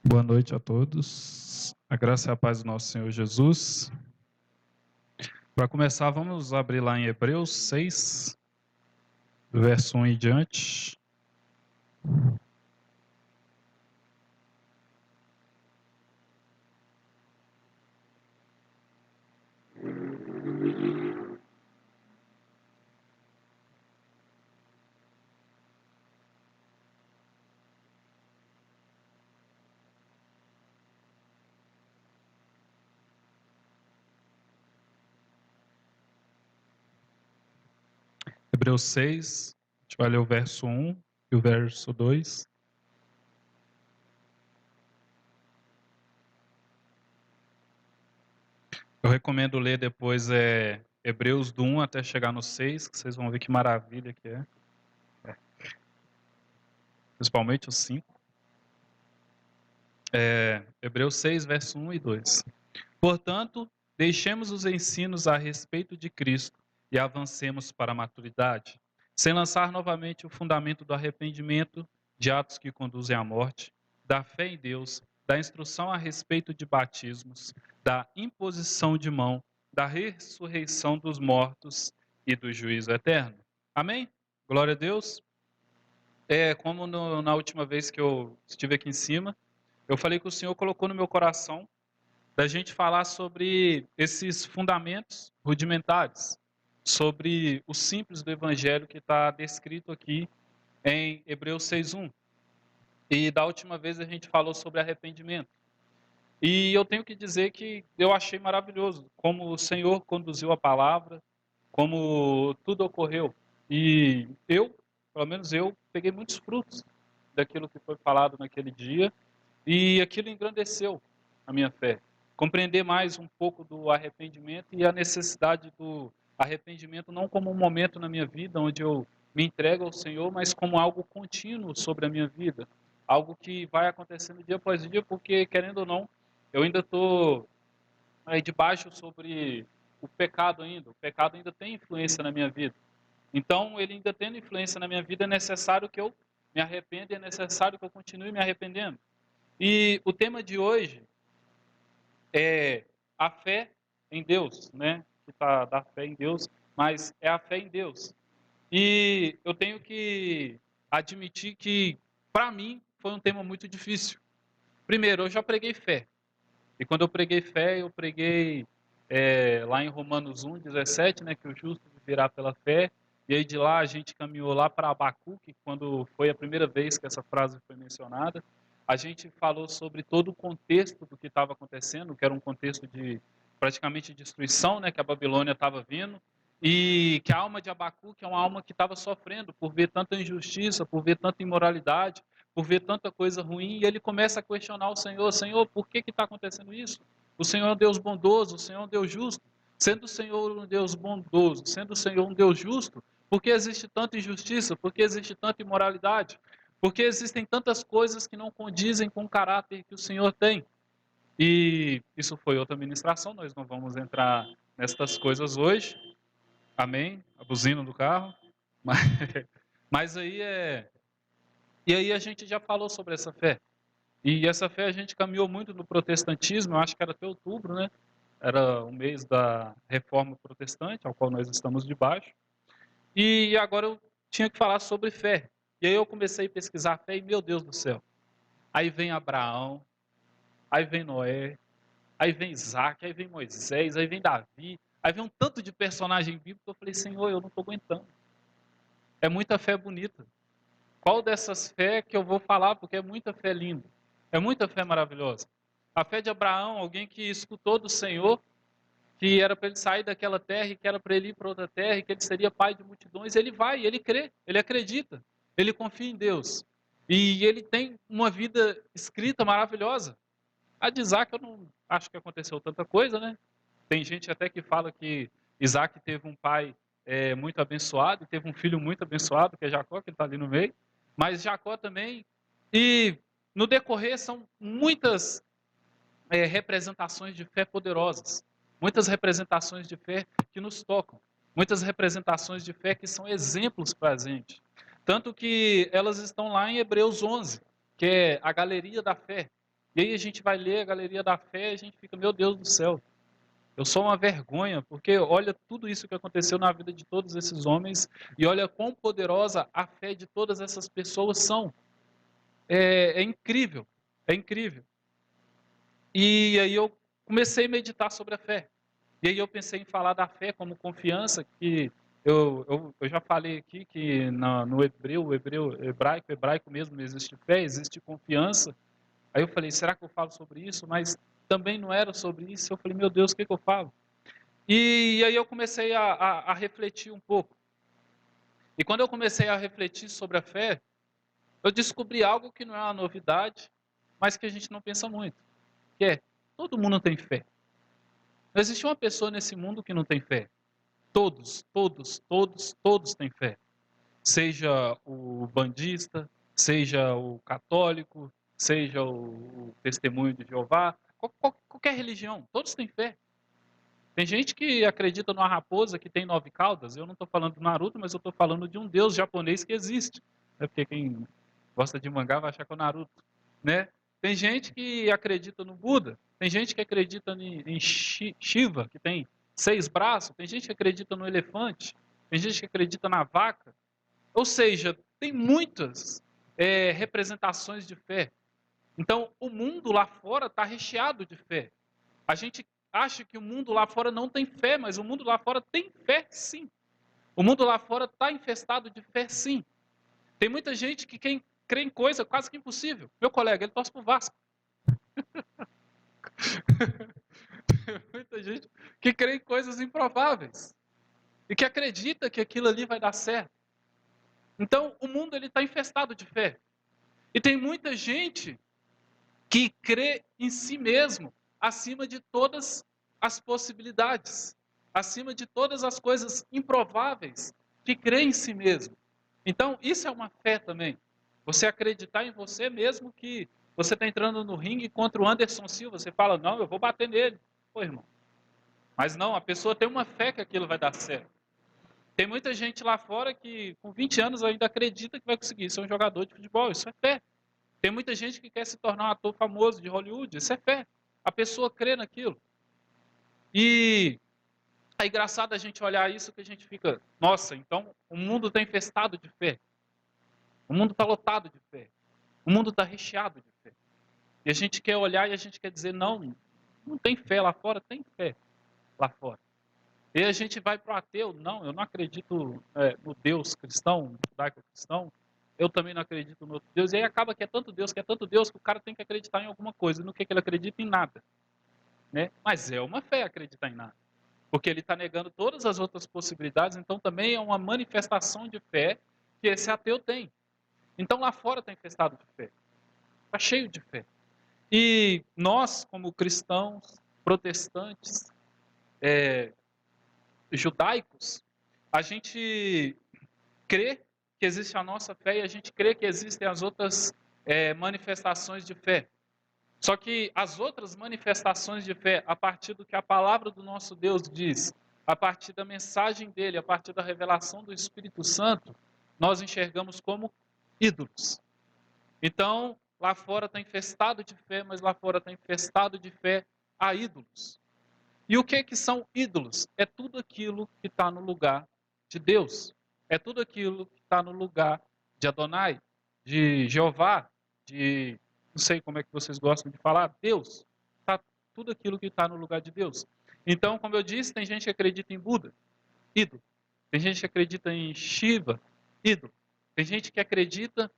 Boa noite a todos. A graça e a paz do nosso Senhor Jesus. Para começar, vamos abrir lá em Hebreus 6, do verso 1 em diante. Hebreus 6, a gente vai ler o verso 1 e o verso 2. Eu recomendo ler depois Hebreus do 1 até chegar no 6, que vocês vão ver que maravilha que é. Principalmente o 5. Hebreus 6, verso 1 e 2. Portanto, deixemos os ensinos a respeito de Cristo e avancemos para a maturidade, sem lançar novamente o fundamento do arrependimento, de atos que conduzem à morte, da fé em Deus, da instrução a respeito de batismos, da imposição de mão, da ressurreição dos mortos e do juízo eterno. Amém? Glória a Deus. Como na última vez que eu estive aqui em cima, eu falei que o Senhor colocou no meu coração da gente falar sobre esses fundamentos rudimentares, sobre o simples do Evangelho que está descrito aqui em Hebreus 6:1. E da última vez a gente falou sobre arrependimento. E eu tenho que dizer que eu achei maravilhoso como o Senhor conduziu a palavra, como tudo ocorreu. E pelo menos eu, peguei muitos frutos daquilo que foi falado naquele dia, e aquilo engrandeceu a minha fé. Compreender mais um pouco do arrependimento e a necessidade do arrependimento não como um momento na minha vida onde eu me entrego ao Senhor, mas como algo contínuo sobre a minha vida. Algo que vai acontecendo dia após dia, porque, querendo ou não, eu ainda estou aí debaixo sobre o pecado ainda. O pecado ainda tem influência na minha vida. Então, ele ainda tendo influência na minha vida, é necessário que eu me arrependa, é necessário que eu continue me arrependendo. E o tema de hoje é a fé em Deus, né? Que tá da fé em Deus, mas é a fé em Deus. E eu tenho que admitir que, para mim, foi um tema muito difícil. Primeiro, eu já preguei fé. E quando eu preguei fé, eu preguei lá em Romanos 1:17, né? Que o justo viverá pela fé. E aí de lá a gente caminhou lá para Abacuque, quando foi a primeira vez que essa frase foi mencionada. A gente falou sobre todo o contexto do que estava acontecendo, que era um contexto de praticamente destruição, né, que a Babilônia estava vindo, e que a alma de Abacuque é uma alma que estava sofrendo por ver tanta injustiça, por ver tanta imoralidade, por ver tanta coisa ruim, e ele começa a questionar o Senhor: Senhor, por que está acontecendo isso? O Senhor é um Deus bondoso, o Senhor é um Deus justo. Sendo o Senhor um Deus bondoso, sendo o Senhor um Deus justo, por que existe tanta injustiça? Por que existe tanta imoralidade? Porque existem tantas coisas que não condizem com o caráter que o Senhor tem. E isso foi outra ministração, nós não vamos entrar nestas coisas hoje. Amém? A buzina do carro. Mas, mas aí E aí a gente já falou sobre essa fé. E essa fé a gente caminhou muito no protestantismo, eu acho que era até outubro, né? Era o mês da reforma protestante, ao qual nós estamos debaixo. E agora eu tinha que falar sobre fé. E aí eu comecei a pesquisar fé e, meu Deus do céu, aí vem Abraão, aí vem Noé, aí vem Isaac, aí vem Moisés, aí vem Davi, aí vem um tanto de personagem bíblico que eu falei: Senhor, eu não estou aguentando. É muita fé bonita. Qual dessas fé que eu vou falar? Porque é muita fé linda, é muita fé maravilhosa. A fé de Abraão, alguém que escutou do Senhor, que era para ele sair daquela terra e que era para ele ir para outra terra e que ele seria pai de multidões, ele vai, ele crê, ele acredita, ele confia em Deus. E ele tem uma vida escrita maravilhosa. A de Isaac eu não acho que aconteceu tanta coisa, né? Tem gente até que fala que Isaac teve um pai muito abençoado e teve um filho muito abençoado, que é Jacó, que está ali no meio. Mas Jacó também. E no decorrer são muitas representações de fé poderosas, muitas representações de fé que nos tocam, muitas representações de fé que são exemplos para a gente. Tanto que elas estão lá em Hebreus 11, que é a galeria da fé. E aí a gente vai ler a galeria da fé e a gente fica, meu Deus do céu, eu sou uma vergonha, porque olha tudo isso que aconteceu na vida de todos esses homens e olha quão poderosa a fé de todas essas pessoas são. É incrível, é incrível. E aí eu comecei a meditar sobre a fé. E aí eu pensei em falar da fé como confiança, que eu já falei aqui que no hebraico mesmo, existe fé, existe confiança. Aí eu falei, será que eu falo sobre isso? Mas também não era sobre isso. Eu falei, meu Deus, o que eu falo? E aí eu comecei a refletir um pouco. E quando eu comecei a refletir sobre a fé, eu descobri algo que não é uma novidade, mas que a gente não pensa muito, que é, todo mundo tem fé. Não existe uma pessoa nesse mundo que não tem fé. Todos, todos, todos, todos têm fé. Seja o bandista, seja o católico, seja o testemunho de Jeová, qualquer religião, todos têm fé. Tem gente que acredita numa raposa que tem 9 caudas. Eu não estou falando do Naruto, mas eu estou falando de um deus japonês que existe. É porque quem gosta de mangá vai achar que é o Naruto, né? Tem gente que acredita no Buda. Tem gente que acredita em Shiva, que tem 6 braços. Tem gente que acredita no elefante. Tem gente que acredita na vaca. Ou seja, tem muitas representações de fé. Então, o mundo lá fora está recheado de fé. A gente acha que o mundo lá fora não tem fé, mas o mundo lá fora tem fé sim. O mundo lá fora está infestado de fé sim. Tem muita gente que crê em coisa quase que impossível. Meu colega, ele torce pro Vasco. Tem muita gente que crê em coisas improváveis. E que acredita que aquilo ali vai dar certo. Então, o mundo ele está infestado de fé. E tem muita gente que crê em si mesmo, acima de todas as possibilidades, acima de todas as coisas improváveis, que crê em si mesmo. Então, isso é uma fé também. Você acreditar em você mesmo que você está entrando no ringue contra o Anderson Silva, você fala, não, eu vou bater nele. Pô, irmão. Mas não, a pessoa tem uma fé que aquilo vai dar certo. Tem muita gente lá fora que com 20 anos ainda acredita que vai conseguir ser um jogador de futebol. Isso é fé. Tem muita gente que quer se tornar um ator famoso de Hollywood. Isso é fé. A pessoa crê naquilo. E é engraçado a gente olhar isso que a gente fica, nossa, então o mundo está infestado de fé. O mundo está lotado de fé. O mundo está recheado de fé. E a gente quer olhar e a gente quer dizer, não, não tem fé lá fora, tem fé lá fora. E a gente vai para o ateu, não, eu não acredito no Deus cristão, judaico-cristão, eu também não acredito no outro Deus. E aí acaba que é tanto Deus, que o cara tem que acreditar em alguma coisa. E no que ele acredita? Em nada. Né? Mas é uma fé acreditar em nada. Porque ele está negando todas as outras possibilidades, então também é uma manifestação de fé que esse ateu tem. Então lá fora está infestado de fé. Está cheio de fé. E nós, como cristãos, protestantes, judaicos, a gente crê que existe a nossa fé e a gente crê que existem as outras manifestações de fé. Só que as outras manifestações de fé, a partir do que a palavra do nosso Deus diz, a partir da mensagem dele, a partir da revelação do Espírito Santo, nós enxergamos como ídolos. Então, lá fora está infestado de fé, mas lá fora está infestado de fé a ídolos. E o que são ídolos? É tudo aquilo que está no lugar de Deus. É tudo aquilo que está no lugar de Adonai, de Jeová, de... não sei como é que vocês gostam de falar, Deus. Tá tudo aquilo que está no lugar de Deus. Então, como eu disse, tem gente que acredita em Buda, ídolo. Tem gente que acredita em Shiva, ídolo. Tem gente que acredita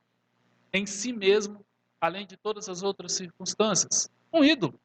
em si mesmo, além de todas as outras circunstâncias. Um ídolo.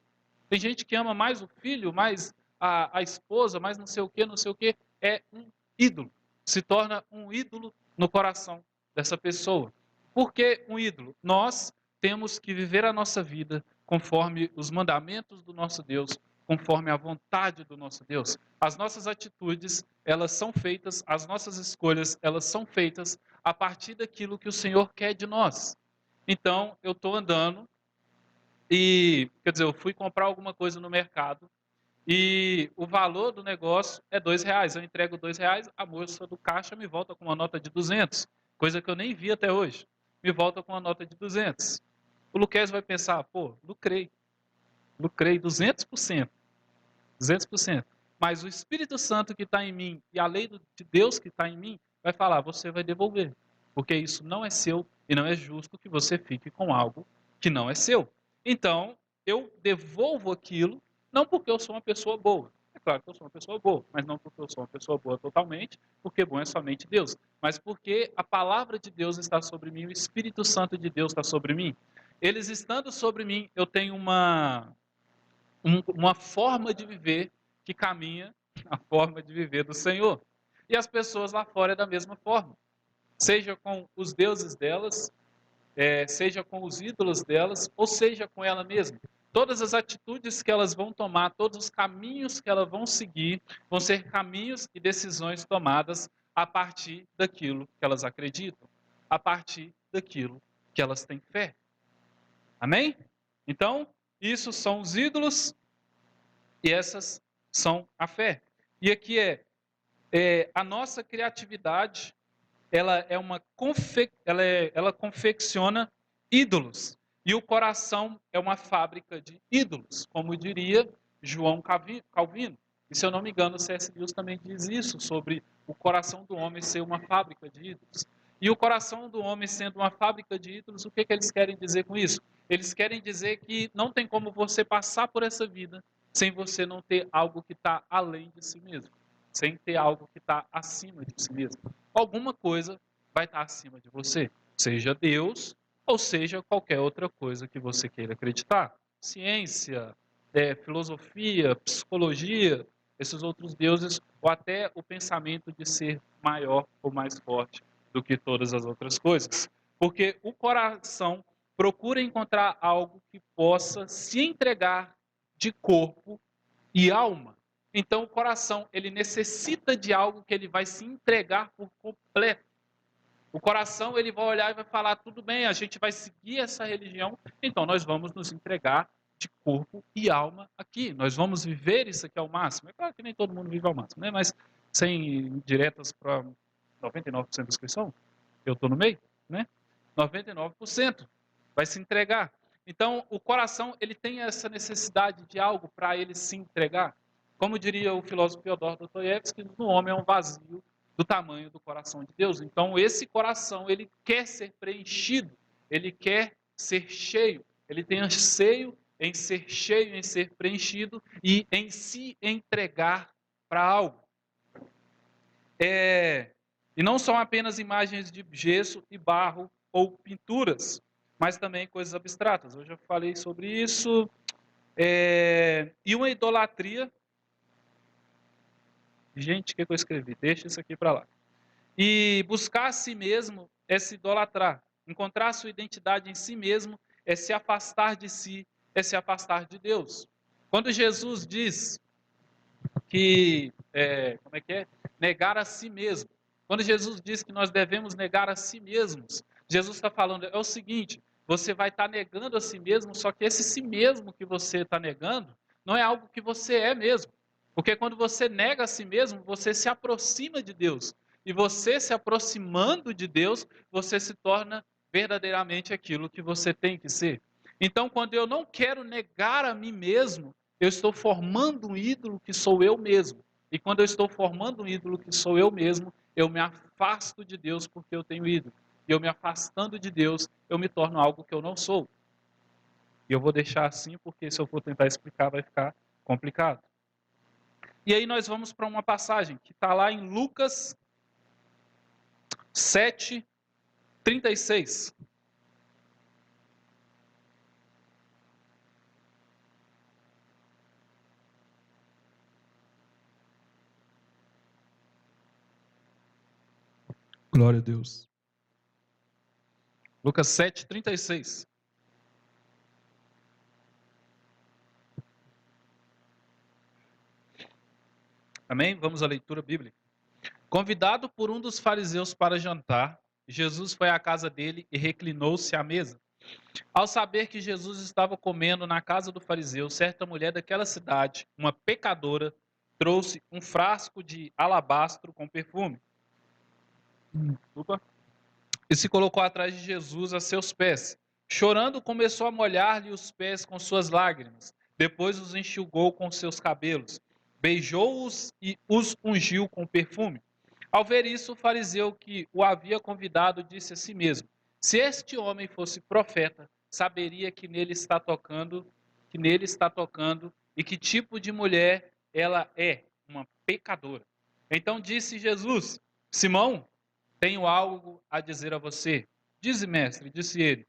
Tem gente que ama mais o filho, mais a esposa, mais não sei o que, não sei o que. É um ídolo. Se torna um ídolo no coração dessa pessoa. Por que um ídolo? Nós temos que viver a nossa vida conforme os mandamentos do nosso Deus, conforme a vontade do nosso Deus. As nossas atitudes, elas são feitas, as nossas escolhas, elas são feitas a partir daquilo que o Senhor quer de nós. Então, eu estou andando e, quer dizer, eu fui comprar alguma coisa no mercado e o valor do negócio é R$ 2. Eu entrego R$ 2, a moça do caixa me volta com uma nota de 200, coisa que eu nem vi até hoje. Me volta com uma nota de 200. o Luquez vai pensar, pô, lucrei 200%, 200%. Mas o Espírito Santo que está em mim e a lei de Deus que está em mim vai falar, você vai devolver. Porque isso não é seu e não é justo que você fique com algo que não é seu. Então, eu devolvo aquilo, não porque eu sou uma pessoa boa. É claro que eu sou uma pessoa boa, mas não porque eu sou uma pessoa boa totalmente, porque bom é somente Deus. Mas porque a palavra de Deus está sobre mim, o Espírito Santo de Deus está sobre mim. Eles estando sobre mim, eu tenho uma forma de viver que caminha a forma de viver do Senhor. E as pessoas lá fora é da mesma forma. Seja com os deuses delas, seja com os ídolos delas, ou seja com ela mesma. Todas as atitudes que elas vão tomar, todos os caminhos que elas vão seguir, vão ser caminhos e decisões tomadas a partir daquilo que elas acreditam, a partir daquilo que elas têm fé. Amém? Então, isso são os ídolos e essas são a fé. E aqui a nossa criatividade, ela confecciona ídolos. E o coração é uma fábrica de ídolos, como diria João Calvino. E se eu não me engano, o C.S. Lewis também diz isso, sobre o coração do homem ser uma fábrica de ídolos. E o coração do homem sendo uma fábrica de ídolos, o que eles querem dizer com isso? Eles querem dizer que não tem como você passar por essa vida sem você não ter algo que está além de si mesmo, sem ter algo que está acima de si mesmo. Alguma coisa vai estar acima de você, seja Deus ou seja qualquer outra coisa que você queira acreditar. Ciência, filosofia, psicologia, esses outros deuses, ou até o pensamento de ser maior ou mais forte do que todas as outras coisas. Porque o coração procura encontrar algo que possa se entregar de corpo e alma. Então o coração, ele necessita de algo que ele vai se entregar por completo. O coração, ele vai olhar e vai falar, tudo bem, a gente vai seguir essa religião, então nós vamos nos entregar de corpo e alma aqui. Nós vamos viver isso aqui ao máximo. É claro que nem todo mundo vive ao máximo, né? Mas sem diretas para 99% da inscrição, eu estou no meio, né? 99% vai se entregar. Então, o coração, ele tem essa necessidade de algo para ele se entregar. Como diria o filósofo Fyodor Dostoiévski, no homem é um vazio do tamanho do coração de Deus. Então, esse coração, ele quer ser preenchido, ele quer ser cheio, ele tem anseio em ser cheio, em ser preenchido e em se entregar para algo. E não são apenas imagens de gesso e barro ou pinturas, mas também coisas abstratas. Eu já falei sobre isso. E uma idolatria. Gente, o que eu escrevi? Deixa isso aqui para lá. E buscar a si mesmo é se idolatrar. Encontrar sua identidade em si mesmo é se afastar de si, é se afastar de Deus. Quando Jesus diz que, negar a si mesmo. Quando Jesus diz que nós devemos negar a si mesmos, Jesus está falando, é o seguinte, você vai estar negando a si mesmo, só que esse si mesmo que você está negando, não é algo que você é mesmo. Porque quando você nega a si mesmo, você se aproxima de Deus. E você se aproximando de Deus, você se torna verdadeiramente aquilo que você tem que ser. Então, quando eu não quero negar a mim mesmo, eu estou formando um ídolo que sou eu mesmo. E quando eu estou formando um ídolo que sou eu mesmo, eu me afasto de Deus porque eu tenho ídolo. E eu me afastando de Deus, eu me torno algo que eu não sou. E eu vou deixar assim porque se eu for tentar explicar vai ficar complicado. E aí nós vamos para uma passagem que está lá em Lucas 7, 36. Glória a Deus. Lucas 7, 36. Amém? Vamos à leitura bíblica. Convidado por um dos fariseus para jantar, Jesus foi à casa dele e reclinou-se à mesa. Ao saber que Jesus estava comendo na casa do fariseu, certa mulher daquela cidade, uma pecadora, trouxe um frasco de alabastro com perfume. E se colocou atrás de Jesus a seus pés. Chorando, começou a molhar-lhe os pés com suas lágrimas. Depois os enxugou com seus cabelos. Beijou-os e os ungiu com perfume. Ao ver isso, o fariseu que o havia convidado disse a si mesmo: se este homem fosse profeta, saberia que nele está tocando e que tipo de mulher ela é, uma pecadora. Então disse Jesus: Simão, tenho algo a dizer a você. Dize, mestre, disse ele.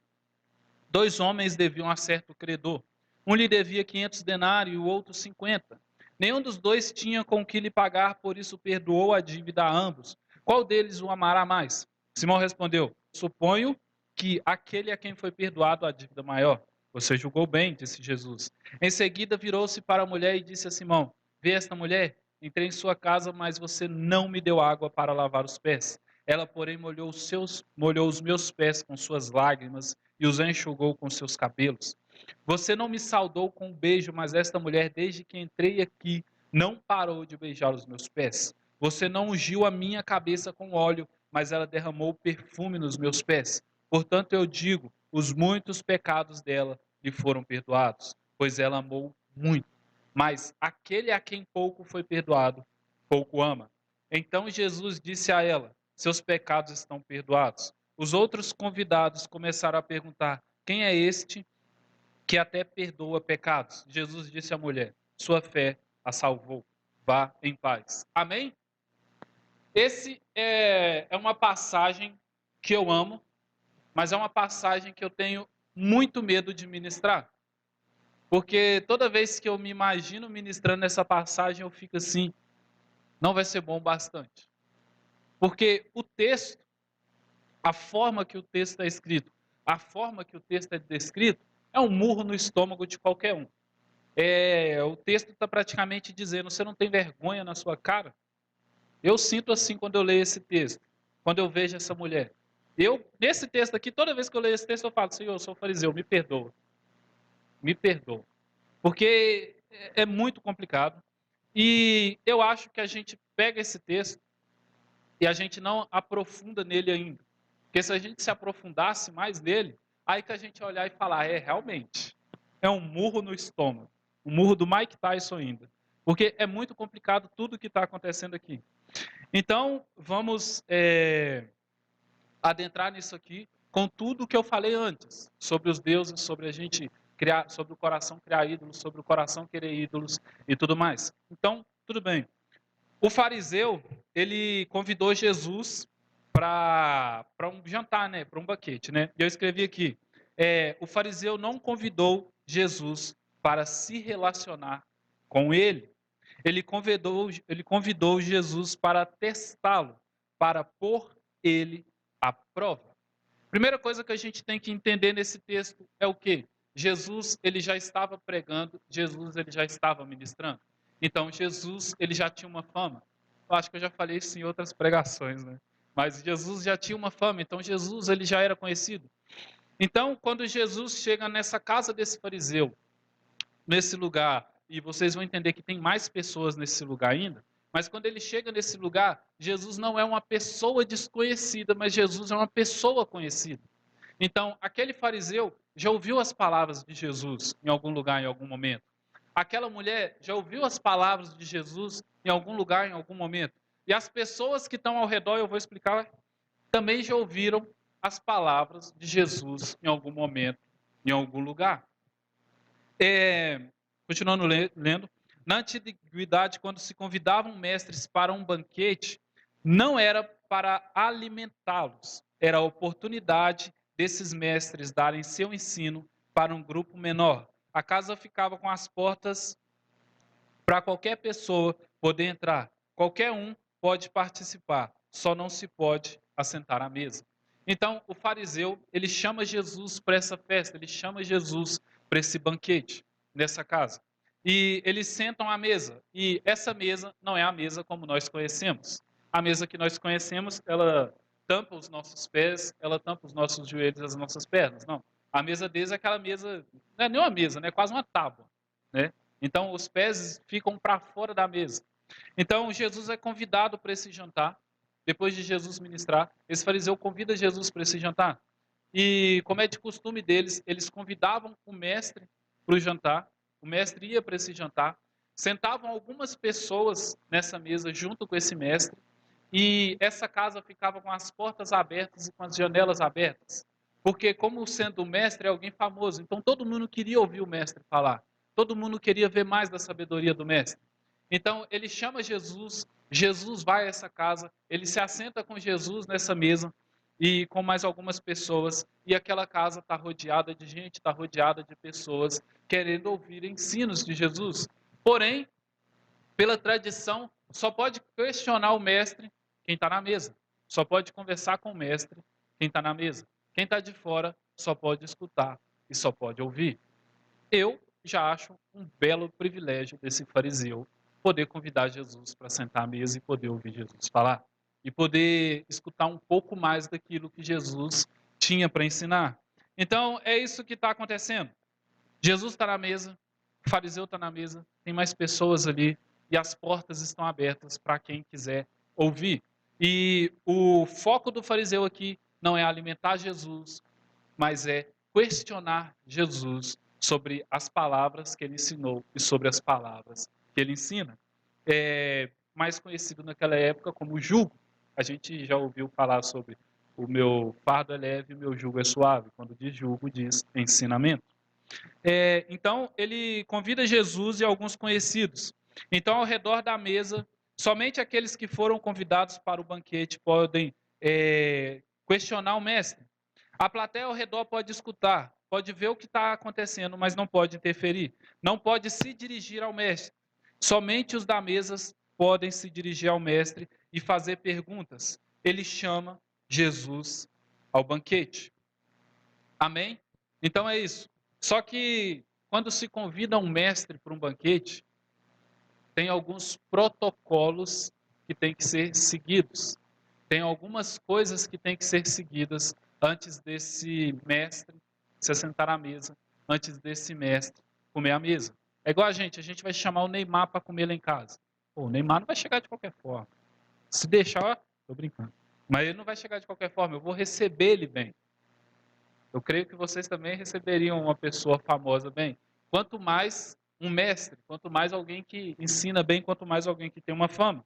2 homens deviam a certo credor. Um lhe devia 500 denários e o outro 50. Nenhum dos dois tinha com que lhe pagar, por isso perdoou a dívida a ambos. Qual deles o amará mais? Simão respondeu: suponho que aquele a quem foi perdoado a dívida maior. Você julgou bem, disse Jesus. Em seguida virou-se para a mulher e disse a Simão: vê esta mulher? Entrei em sua casa, mas você não me deu água para lavar os pés. Ela, porém, molhou os meus pés com suas lágrimas e os enxugou com seus cabelos. Você não me saudou com um beijo, mas esta mulher, desde que entrei aqui, não parou de beijar os meus pés. Você não ungiu a minha cabeça com óleo, mas ela derramou perfume nos meus pés. Portanto, eu digo, os muitos pecados dela lhe foram perdoados, pois ela amou muito. Mas aquele a quem pouco foi perdoado, pouco ama. Então Jesus disse a ela: seus pecados estão perdoados. Os outros convidados começaram a perguntar: quem é este que até perdoa pecados? Jesus disse à mulher: sua fé a salvou. Vá em paz. Amém? Esse é uma passagem que eu amo, mas é uma passagem que eu tenho muito medo de ministrar. Porque toda vez que eu me imagino ministrando essa passagem, eu fico assim, não vai ser bom bastante. Porque o texto, a forma que o texto é escrito, a forma que o texto é descrito, é um murro no estômago de qualquer um. O texto está praticamente dizendo: você não tem vergonha na sua cara? Eu sinto assim quando eu leio esse texto, quando eu vejo essa mulher. Nesse texto aqui, toda vez que eu leio esse texto, eu falo: Senhor, eu sou fariseu, me perdoa. Me perdoa. Porque é muito complicado. E eu acho que a gente pega esse texto e a gente não aprofunda nele ainda. Porque se a gente se aprofundasse mais nele, aí que a gente olhar e falar: realmente, é um murro no estômago. Um murro do Mike Tyson ainda. Porque é muito complicado tudo que está acontecendo aqui. Então, vamos adentrar nisso aqui com tudo o que eu falei antes. Sobre os deuses, sobre a gente criar, sobre o coração criar ídolos, sobre o coração querer ídolos e tudo mais. Então, tudo bem. O fariseu, ele convidou Jesus para um jantar, né? Para um banquete, né? E eu escrevi aqui: o fariseu não convidou Jesus para se relacionar com ele. Ele convidou Jesus para testá-lo, para pôr ele à prova. Primeira coisa que a gente tem que entender nesse texto é o quê? Jesus, ele já estava pregando, Jesus, ele já estava ministrando. Então, Jesus, ele já tinha uma fama. Eu acho que eu já falei isso em outras pregações, né? Mas Jesus já tinha uma fama, então Jesus, ele já era conhecido. Então, quando Jesus chega nessa casa desse fariseu, nesse lugar, e vocês vão entender que tem mais pessoas nesse lugar ainda, mas quando ele chega nesse lugar, Jesus não é uma pessoa desconhecida, mas Jesus é uma pessoa conhecida. Então, aquele fariseu já ouviu as palavras de Jesus em algum lugar, em algum momento. Aquela mulher já ouviu as palavras de Jesus em algum lugar, em algum momento. E as pessoas que estão ao redor, eu vou explicar, também já ouviram as palavras de Jesus em algum momento, em algum lugar. Continuando lendo, na antiguidade, quando se convidavam mestres para um banquete, não era para alimentá-los, era a oportunidade desses mestres darem seu ensino para um grupo menor. A casa ficava com as portas para qualquer pessoa poder entrar. Qualquer um pode participar, só não se pode assentar à mesa. Então, o fariseu, ele chama Jesus para essa festa, ele chama Jesus para esse banquete, nessa casa. E eles sentam à mesa, e essa mesa não é a mesa como nós conhecemos. A mesa que nós conhecemos, ela tampa os nossos pés, ela tampa os nossos joelhos e as nossas pernas. Não. A mesa deles é aquela mesa, não é nem uma mesa, né? É quase uma tábua, né? Então, os pés ficam para fora da mesa. Então, Jesus é convidado para esse jantar. Depois de Jesus ministrar, esse fariseu convida Jesus para esse jantar. e como é de costume deles, eles convidavam o mestre para o jantar, o mestre ia para esse jantar, sentavam algumas pessoas nessa mesa junto com esse mestre, e essa casa ficava com as portas abertas e com as janelas abertas. Porque, como sendo o mestre é alguém famoso, então todo mundo queria ouvir o mestre falar. Todo mundo queria ver mais da sabedoria do mestre. Então, ele chama Jesus, Jesus vai a essa casa, ele se assenta com Jesus nessa mesa e com mais algumas pessoas, e aquela casa está rodeada de gente, está rodeada de pessoas querendo ouvir ensinos de Jesus. Porém, pela tradição, só pode questionar o mestre quem está na mesa. Só pode conversar com o mestre quem está na mesa. Quem está de fora só pode escutar e só pode ouvir. Eu já acho um belo privilégio desse fariseu poder convidar Jesus para sentar à mesa e poder ouvir Jesus falar. E poder escutar um pouco mais daquilo que Jesus tinha para ensinar. Então, é isso que está acontecendo. Jesus está na mesa, o fariseu está na mesa, tem mais pessoas ali e as portas estão abertas para quem quiser ouvir. E o foco do fariseu aqui não é alimentar Jesus, mas é questionar Jesus sobre as palavras que ele ensinou e sobre as palavras que ele ensina. É mais conhecido naquela época como jugo. A gente já ouviu falar sobre o meu fardo é leve e o meu jugo é suave. Quando diz jugo, diz ensinamento. Então, ele convida Jesus e alguns conhecidos. Então, ao redor da mesa, somente aqueles que foram convidados para o banquete podem questionar o mestre. A plateia ao redor pode escutar, pode ver o que está acontecendo, mas não pode interferir. Não pode se dirigir ao mestre. Somente os da mesa podem se dirigir ao mestre e fazer perguntas. Ele chama Jesus ao banquete. Amém? Então é isso. Só que quando se convida um mestre para um banquete, tem alguns protocolos que têm que ser seguidos. Tem algumas coisas que têm que ser seguidas antes desse mestre se assentar à mesa, antes desse mestre comer à mesa. É igual a gente vai chamar o Neymar para comer lá em casa. Pô, o Neymar não vai chegar de qualquer forma. Se deixar, tô brincando. Mas ele não vai chegar de qualquer forma, eu vou receber ele bem. Eu creio que vocês também receberiam uma pessoa famosa bem. Quanto mais um mestre, quanto mais alguém que ensina bem, quanto mais alguém que tem uma fama.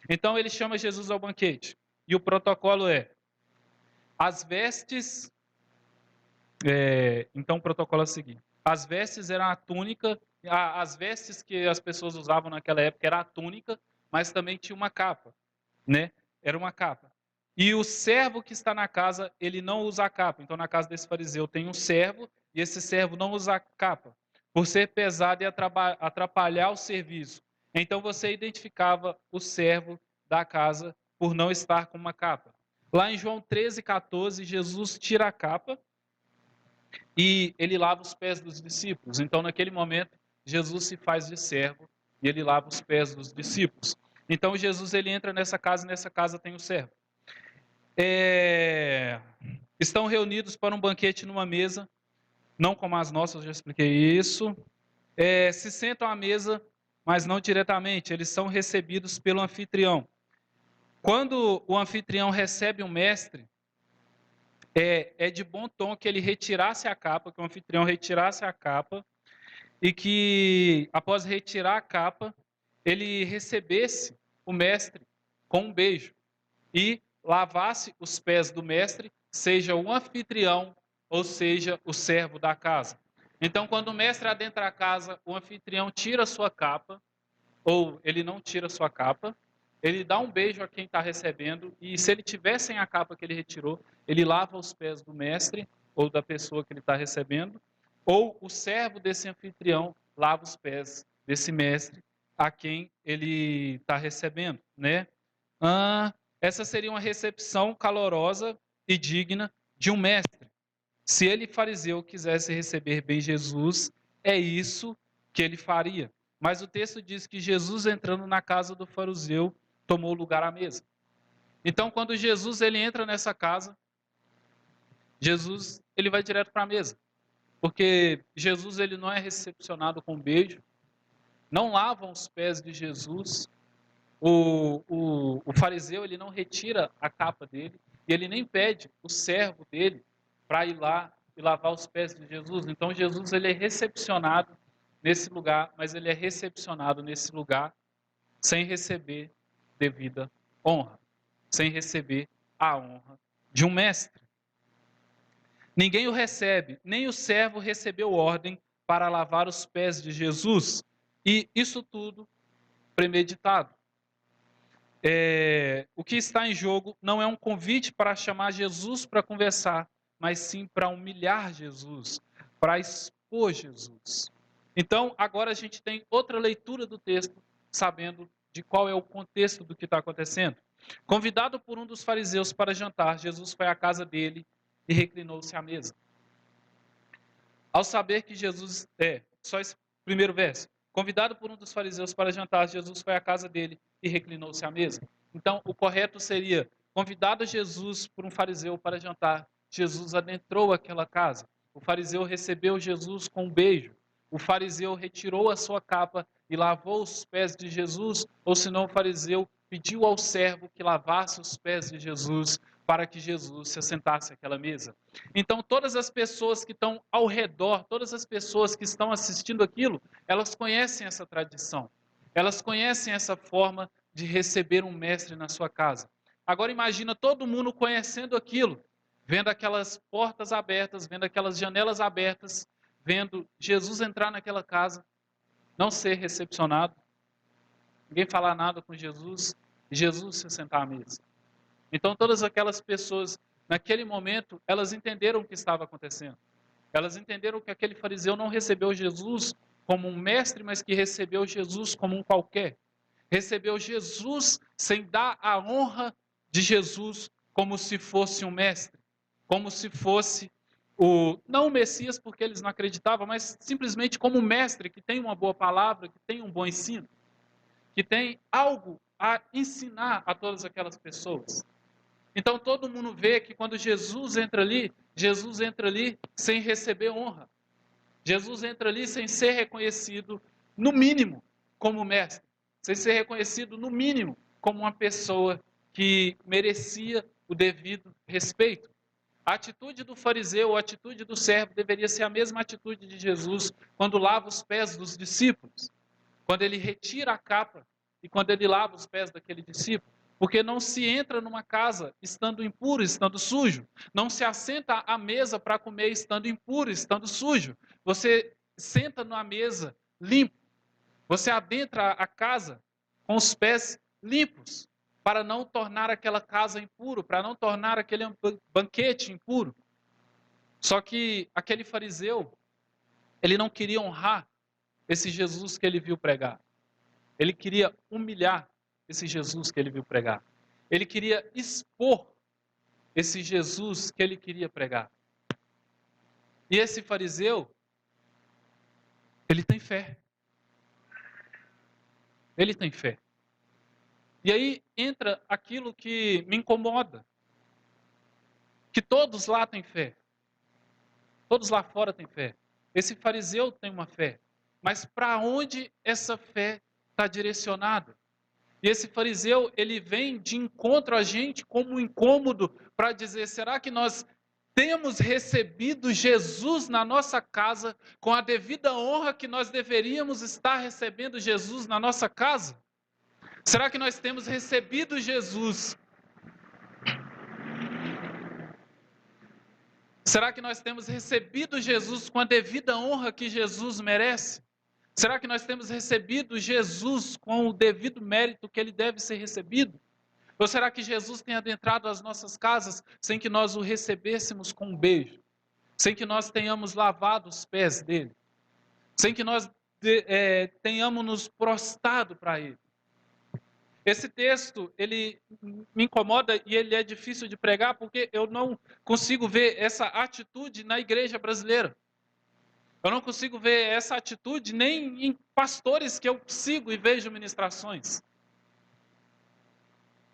Então ele chama Jesus ao banquete. E o protocolo é: as vestes. Então o protocolo é o seguinte: as vestes eram a túnica, as vestes que as pessoas usavam naquela época era a túnica, mas também tinha uma capa, né? Era uma capa. E o servo que está na casa, ele não usa a capa. Então, na casa desse fariseu tem um servo, e esse servo não usa a capa, por ser pesado e atrapalhar o serviço. Então, você identificava o servo da casa por não estar com uma capa. Lá em João 13,14, Jesus tira a capa e ele lava os pés dos discípulos. Então, naquele momento, Jesus se faz de servo e ele lava os pés dos discípulos. Então, Jesus ele entra nessa casa e nessa casa tem o servo. Estão reunidos para um banquete numa mesa, não como as nossas, já expliquei isso. Se sentam à mesa, mas não diretamente, eles são recebidos pelo anfitrião. Quando o anfitrião recebe um mestre, é de bom tom que ele retirasse a capa, que o anfitrião retirasse a capa, e que, após retirar a capa, ele recebesse o mestre com um beijo e lavasse os pés do mestre, seja o anfitrião ou seja o servo da casa. Então, quando o mestre adentra a casa, o anfitrião tira a sua capa, ou ele não tira a sua capa, ele dá um beijo a quem está recebendo, e se ele tiver sem a capa que ele retirou, ele lava os pés do mestre ou da pessoa que ele está recebendo, ou o servo desse anfitrião lava os pés desse mestre a quem ele está recebendo, né? Essa seria uma recepção calorosa e digna de um mestre. Se ele, fariseu, quisesse receber bem Jesus, é isso que ele faria. Mas o texto diz que Jesus, entrando na casa do fariseu, tomou lugar à mesa. Então, quando Jesus ele entra nessa casa, Jesus ele vai direto para a mesa. Porque Jesus ele não é recepcionado com um beijo, não lavam os pés de Jesus. O fariseu ele não retira a capa dele e ele nem pede o servo dele para ir lá e lavar os pés de Jesus. Então Jesus ele é recepcionado nesse lugar, mas ele é recepcionado nesse lugar sem receber devida honra, sem receber a honra de um mestre. Ninguém o recebe, nem o servo recebeu ordem para lavar os pés de Jesus. E isso tudo premeditado. O que está em jogo não é um convite para chamar Jesus para conversar, mas sim para humilhar Jesus, para expor Jesus. Então, agora a gente tem outra leitura do texto, sabendo de qual é o contexto do que está acontecendo. Convidado por um dos fariseus para jantar, Jesus foi à casa dele e reclinou-se à mesa. Ao saber que Jesus só esse primeiro verso. Convidado por um dos fariseus para jantar, Jesus foi à casa dele e reclinou-se à mesa. Então, o correto seria: convidado Jesus por um fariseu para jantar, Jesus adentrou aquela casa. O fariseu recebeu Jesus com um beijo. O fariseu retirou a sua capa e lavou os pés de Jesus, ou senão o fariseu pediu ao servo que lavasse os pés de Jesus para que Jesus se assentasse àquela mesa. Então, todas as pessoas que estão ao redor, todas as pessoas que estão assistindo aquilo, elas conhecem essa tradição. Elas conhecem essa forma de receber um mestre na sua casa. Agora imagina todo mundo conhecendo aquilo, vendo aquelas portas abertas, vendo aquelas janelas abertas, vendo Jesus entrar naquela casa, não ser recepcionado, ninguém falar nada com Jesus, e Jesus se sentar à mesa. Então todas aquelas pessoas, naquele momento, elas entenderam o que estava acontecendo. Elas entenderam que aquele fariseu não recebeu Jesus como um mestre, mas que recebeu Jesus como um qualquer. Recebeu Jesus sem dar a honra de Jesus como se fosse um mestre, como se fosse não o Messias, porque eles não acreditavam, mas simplesmente como um mestre que tem uma boa palavra, que tem um bom ensino, que tem algo a ensinar a todas aquelas pessoas. Então todo mundo vê que quando Jesus entra ali sem receber honra. Jesus entra ali sem ser reconhecido, no mínimo, como mestre. Sem ser reconhecido, no mínimo, como uma pessoa que merecia o devido respeito. A atitude do fariseu, a atitude do servo deveria ser a mesma atitude de Jesus quando lava os pés dos discípulos. Quando ele retira a capa e quando ele lava os pés daquele discípulo. Porque não se entra numa casa estando impuro, estando sujo. Não se assenta à mesa para comer estando impuro, estando sujo. Você senta numa mesa limpo. Você adentra a casa com os pés limpos, para não tornar aquela casa impuro, para não tornar aquele banquete impuro. Só que aquele fariseu, ele não queria honrar esse Jesus que ele viu pregar. Ele queria humilhar esse Jesus que ele viu pregar. Ele queria expor esse Jesus que ele queria pregar. E esse fariseu, ele tem fé. Ele tem fé. E aí entra aquilo que me incomoda. Que todos lá têm fé. Todos lá fora têm fé. Esse fariseu tem uma fé. Mas para onde essa fé está direcionada? E esse fariseu, ele vem de encontro a gente como um incômodo para dizer, será que nós temos recebido Jesus na nossa casa com a devida honra que nós deveríamos estar recebendo Jesus na nossa casa? Será que nós temos recebido Jesus? Será que nós temos recebido Jesus com a devida honra que Jesus merece? Será que nós temos recebido Jesus com o devido mérito que ele deve ser recebido? Ou será que Jesus tem adentrado as nossas casas sem que nós o recebêssemos com um beijo? Sem que nós tenhamos lavado os pés dele? Sem que nós tenhamos nos prostrado para ele? Esse texto, ele me incomoda e ele é difícil de pregar porque eu não consigo ver essa atitude na igreja brasileira. Eu não consigo ver essa atitude nem em pastores que eu sigo e vejo ministrações.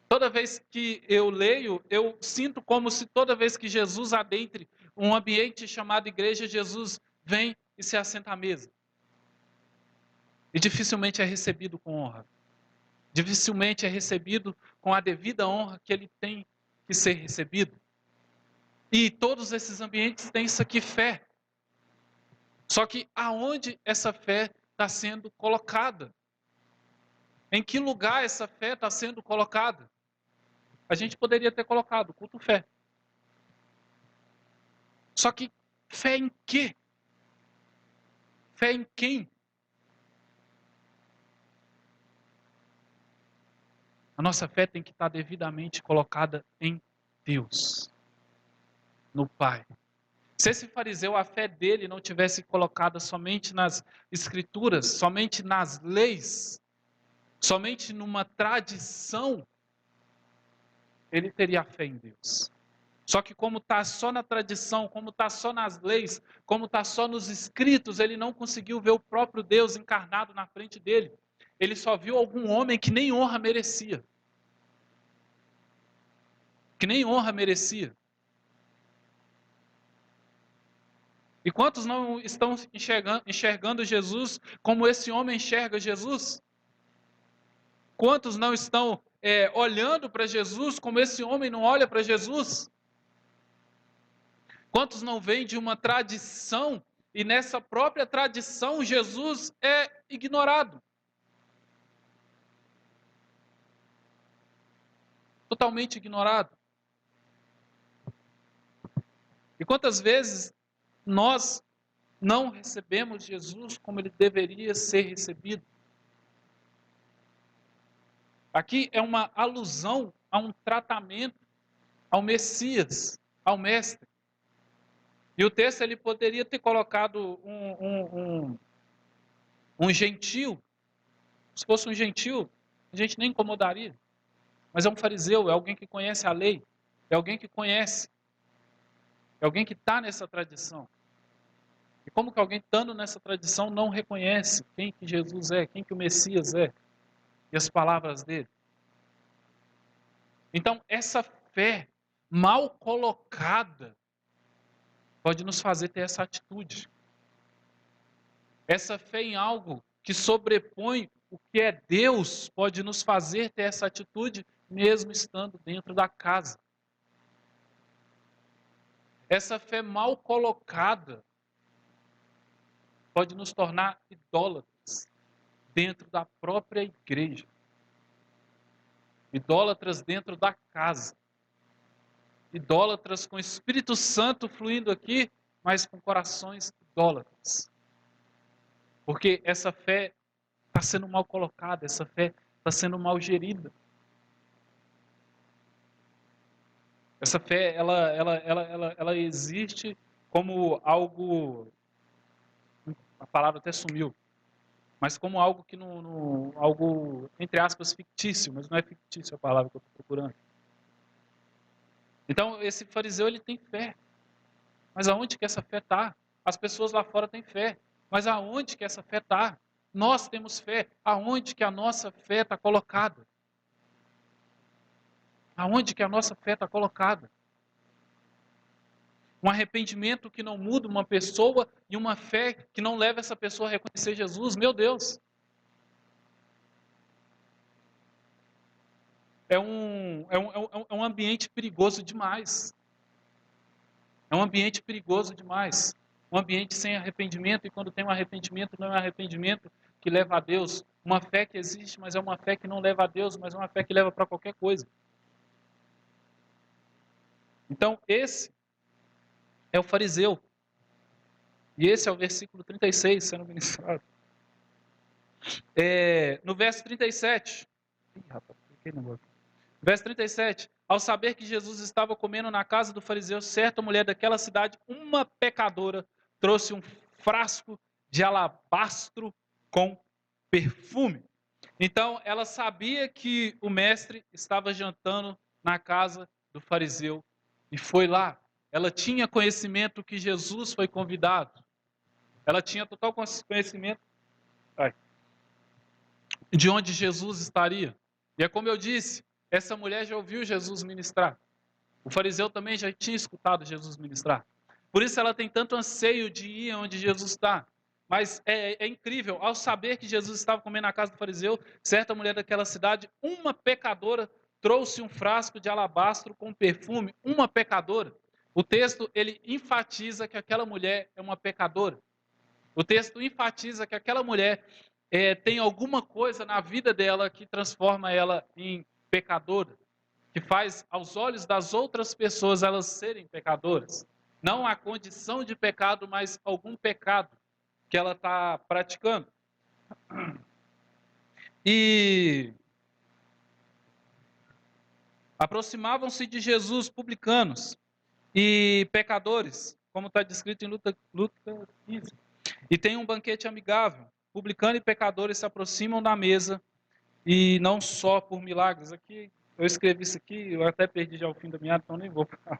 Toda vez que eu leio, eu sinto como se toda vez que Jesus adentre um ambiente chamado igreja, Jesus vem e se assenta à mesa. E dificilmente é recebido com honra. Dificilmente é recebido com a devida honra que ele tem que ser recebido. E todos esses ambientes têm isso aqui, fé. Só que aonde essa fé está sendo colocada? Em que lugar essa fé está sendo colocada? A gente poderia ter colocado culto fé. Só que fé em quê? Fé em quem? A nossa fé tem que estar devidamente colocada em Deus, no Pai. Se esse fariseu, a fé dele não tivesse colocada somente nas escrituras, somente nas leis, somente numa tradição, ele teria fé em Deus. Só que como está só na tradição, como está só nas leis, como está só nos escritos, ele não conseguiu ver o próprio Deus encarnado na frente dele. Ele só viu algum homem que nem honra merecia. Que nem honra merecia. E quantos não estão enxergando Jesus como esse homem enxerga Jesus? Quantos não estão olhando para Jesus como esse homem não olha para Jesus? Quantos não vêm de uma tradição e nessa própria tradição Jesus é ignorado? Totalmente ignorado. E quantas vezes nós não recebemos Jesus como ele deveria ser recebido? Aqui é uma alusão a um tratamento ao Messias, ao Mestre. E o texto ele poderia ter colocado um gentil. Se fosse um gentil, a gente nem incomodaria. Mas é um fariseu, é alguém que conhece a lei, é alguém que conhece, é alguém que está nessa tradição. E como que alguém estando nessa tradição não reconhece quem que Jesus é, quem que o Messias é e as palavras dele? Então, essa fé mal colocada pode nos fazer ter essa atitude. Essa fé em algo que sobrepõe o que é Deus pode nos fazer ter essa atitude mesmo estando dentro da casa. Essa fé mal colocada pode nos tornar idólatras dentro da própria igreja. Idólatras dentro da casa. Idólatras com o Espírito Santo fluindo aqui, mas com corações idólatras. Porque essa fé está sendo mal colocada, essa fé está sendo mal gerida. Essa fé, ela existe como algo, a palavra até sumiu, mas como algo que algo, entre aspas, fictício, mas não é fictício a palavra que eu estou procurando. Então, esse fariseu, ele tem fé. Mas aonde que essa fé está? As pessoas lá fora têm fé. Mas aonde que essa fé está? Nós temos fé. Aonde que a nossa fé está colocada? Aonde que a nossa fé está colocada? Um arrependimento que não muda uma pessoa e uma fé que não leva essa pessoa a reconhecer Jesus. Meu Deus! É um ambiente perigoso demais. É um ambiente perigoso demais. Um ambiente sem arrependimento, e quando tem um arrependimento, não é um arrependimento que leva a Deus. Uma fé que existe, mas é uma fé que não leva a Deus, mas é uma fé que leva para qualquer coisa. Então, esse é o fariseu. E esse é o versículo 36 sendo ministrado. No verso 37. Verso 37. Ao saber que Jesus estava comendo na casa do fariseu, certa mulher daquela cidade, uma pecadora, trouxe um frasco de alabastro com perfume. Então, ela sabia que o mestre estava jantando na casa do fariseu e foi lá. Ela tinha conhecimento que Jesus foi convidado. Ela tinha total conhecimento de onde Jesus estaria. E é como eu disse, essa mulher já ouviu Jesus ministrar. O fariseu também já tinha escutado Jesus ministrar. Por isso ela tem tanto anseio de ir onde Jesus está. Mas é incrível, ao saber que Jesus estava comendo na casa do fariseu, certa mulher daquela cidade, uma pecadora, trouxe um frasco de alabastro com perfume. Uma pecadora. O texto, ele enfatiza que aquela mulher é uma pecadora. O texto enfatiza que aquela mulher tem alguma coisa na vida dela que transforma ela em pecadora, que faz aos olhos das outras pessoas elas serem pecadoras. Não a condição de pecado, mas algum pecado que ela está praticando. E aproximavam-se de Jesus publicanos e pecadores, como está descrito em Lucas 15. E tem um banquete amigável. Publicano e pecadores se aproximam da mesa, e não só por milagres. Aqui, eu escrevi isso aqui, eu até perdi já o fim da meada, então nem vou falar.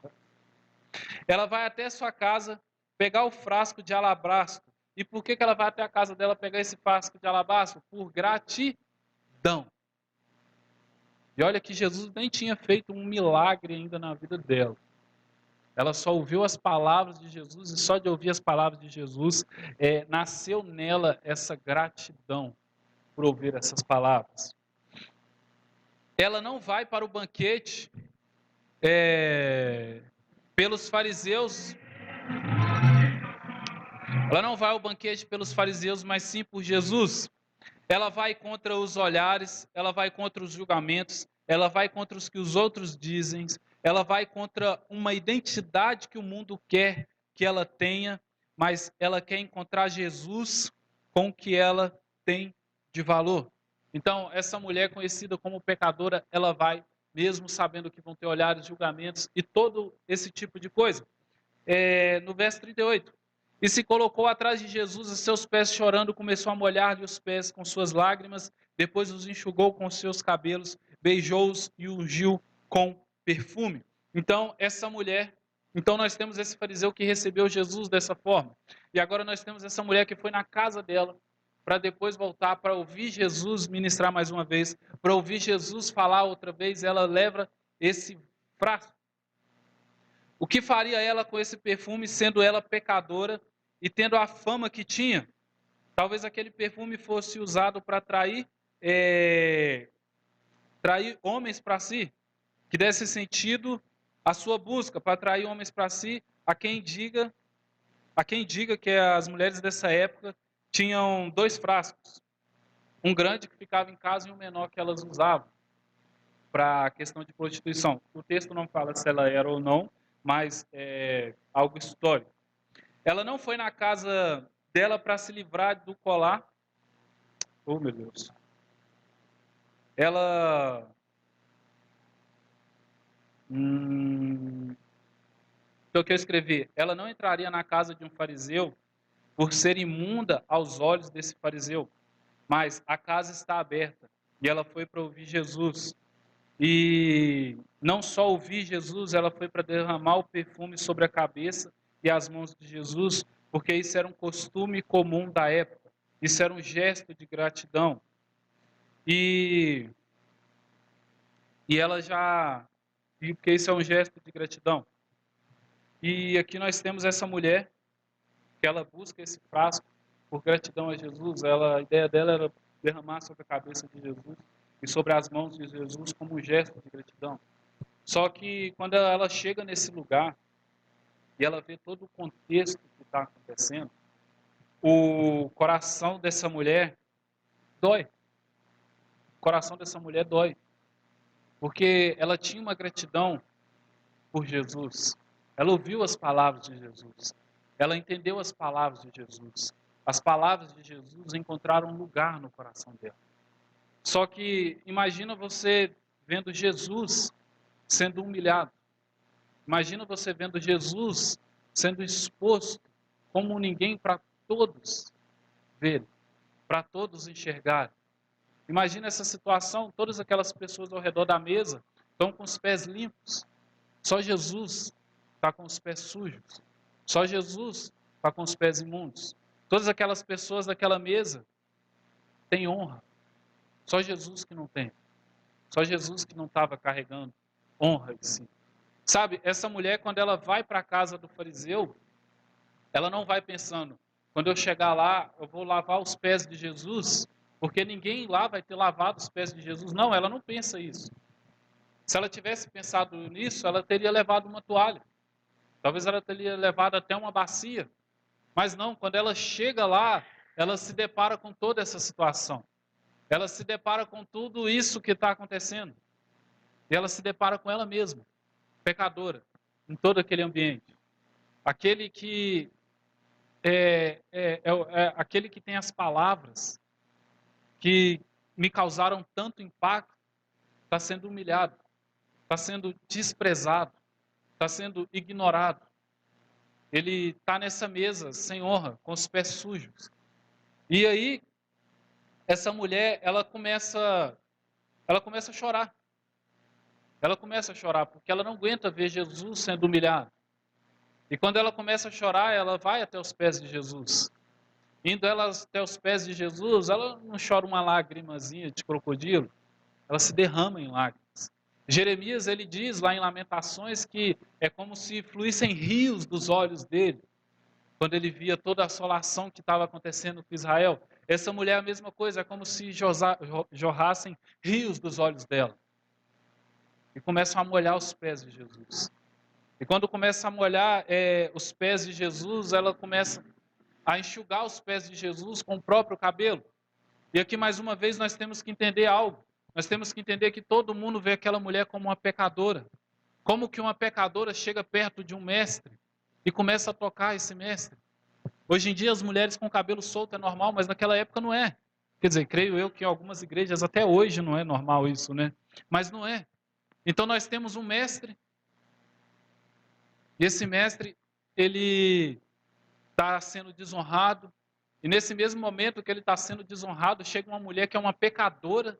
Ela vai até sua casa pegar o frasco de alabastro. E por que ela vai até a casa dela pegar esse frasco de alabastro? Por gratidão. E olha que Jesus nem tinha feito um milagre ainda na vida dela. Ela só ouviu as palavras de Jesus, e só de ouvir as palavras de Jesus, nasceu nela essa gratidão por ouvir essas palavras. Ela não vai para o banquete pelos fariseus. Ela não vai ao banquete pelos fariseus, mas sim por Jesus. Ela vai contra os olhares, ela vai contra os julgamentos, ela vai contra os que os outros dizem, ela vai contra uma identidade que o mundo quer que ela tenha, mas ela quer encontrar Jesus com o que ela tem de valor. Então, essa mulher conhecida como pecadora, ela vai, mesmo sabendo que vão ter olhares, julgamentos e todo esse tipo de coisa. No verso 38. E se colocou atrás de Jesus, a seus pés chorando, começou a molhar-lhe os pés com suas lágrimas, depois os enxugou com seus cabelos, beijou-os e ungiu com perfume. Então, nós temos esse fariseu que recebeu Jesus dessa forma. E agora nós temos essa mulher que foi na casa dela, para depois voltar para ouvir Jesus ministrar mais uma vez, para ouvir Jesus falar outra vez, ela leva esse frasco. O que faria ela com esse perfume, sendo ela pecadora e tendo a fama que tinha? Talvez aquele perfume fosse usado para atrair homens para si, que desse sentido à sua busca, para atrair homens para si, a quem diga que as mulheres dessa época tinham 2 frascos, um grande que ficava em casa e um menor que elas usavam para a questão de prostituição. O texto não fala se ela era ou não, mas é algo histórico. Ela não foi na casa dela para se livrar do colar. Oh, meu Deus. Ela... Então, o que eu escrevi? Ela não entraria na casa de um fariseu por ser imunda aos olhos desse fariseu. Mas a casa está aberta. E ela foi para ouvir Jesus. E não só ouvir Jesus, ela foi para derramar o perfume sobre a cabeça e as mãos de Jesus, porque isso era um costume comum da época. Isso era um gesto de gratidão. E ela já... Porque isso é um gesto de gratidão. E aqui nós temos essa mulher, que ela busca esse frasco por gratidão a Jesus. A ideia dela era derramar sobre a cabeça de Jesus e sobre as mãos de Jesus como um gesto de gratidão. Só que quando ela chega nesse lugar e ela vê todo o contexto que está acontecendo, o coração dessa mulher dói. O coração dessa mulher dói. Porque ela tinha uma gratidão por Jesus. Ela ouviu as palavras de Jesus. Ela entendeu as palavras de Jesus. As palavras de Jesus encontraram um lugar no coração dela. Só que imagina você vendo Jesus sendo humilhado. Imagina você vendo Jesus sendo exposto como ninguém para todos verem, para todos enxergarem. Imagina essa situação, todas aquelas pessoas ao redor da mesa estão com os pés limpos. Só Jesus está com os pés sujos. Só Jesus está com os pés imundos. Todas aquelas pessoas daquela mesa têm honra. Só Jesus que não tem. Só Jesus que não estava carregando honra em si. Sabe, essa mulher, quando ela vai para a casa do fariseu, ela não vai pensando, quando eu chegar lá, eu vou lavar os pés de Jesus, porque ninguém lá vai ter lavado os pés de Jesus. Não, ela não pensa isso. Se ela tivesse pensado nisso, ela teria levado uma toalha. Talvez ela teria levado até uma bacia. Mas não, quando ela chega lá, ela se depara com toda essa situação. Ela se depara com tudo isso que está acontecendo. E ela se depara com ela mesma, pecadora, em todo aquele ambiente. Aquele que aquele que tem as palavras que me causaram tanto impacto, está sendo humilhado, está sendo desprezado, está sendo ignorado. Ele está nessa mesa sem honra, com os pés sujos. E aí, essa mulher, ela começa a chorar. Ela começa a chorar porque ela não aguenta ver Jesus sendo humilhado. E quando ela começa a chorar, ela vai até os pés de Jesus. Indo ela até os pés de Jesus, ela não chora uma lágrimazinha de crocodilo, ela se derrama em lágrimas. Jeremias, ele diz lá em Lamentações que é como se fluíssem rios dos olhos dele, quando ele via toda a assolação que estava acontecendo com Israel. Essa mulher é a mesma coisa, é como se jorrassem rios dos olhos dela. E começam a molhar os pés de Jesus. E quando começa a molhar os pés de Jesus, ela começa a enxugar os pés de Jesus com o próprio cabelo. E aqui mais uma vez nós temos que entender algo. Nós temos que entender que todo mundo vê aquela mulher como uma pecadora. Como que uma pecadora chega perto de um mestre e começa a tocar esse mestre? Hoje em dia as mulheres com cabelo solto é normal, mas naquela época não é. Quer dizer, creio eu que em algumas igrejas até hoje não é normal isso, né? Mas não é. Então nós temos um mestre, e esse mestre, ele está sendo desonrado, e nesse mesmo momento que ele está sendo desonrado, chega uma mulher que é uma pecadora,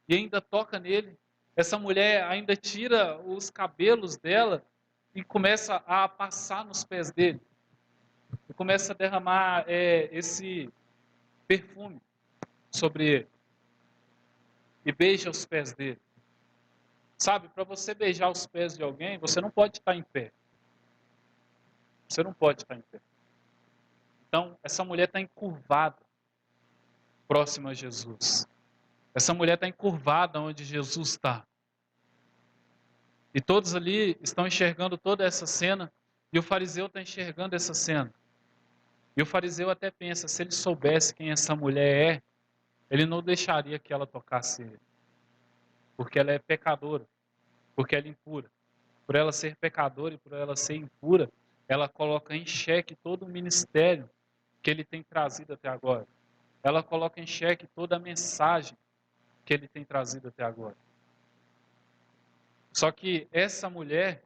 e ainda toca nele. Essa mulher ainda tira os cabelos dela, e começa a passar nos pés dele, e começa a derramar esse perfume sobre ele, e beija os pés dele. Sabe, para você beijar os pés de alguém, você não pode estar em pé. Você não pode estar em pé. Então, essa mulher está encurvada, próxima a Jesus. Essa mulher está encurvada onde Jesus está. E todos ali estão enxergando toda essa cena, e o fariseu está enxergando essa cena. E o fariseu até pensa, se ele soubesse quem essa mulher é, ele não deixaria que ela tocasse ele. Porque ela é pecadora, porque ela é impura. Por ela ser pecadora e por ela ser impura, ela coloca em xeque todo o ministério que ele tem trazido até agora. Ela coloca em xeque toda a mensagem que ele tem trazido até agora. Só que essa mulher,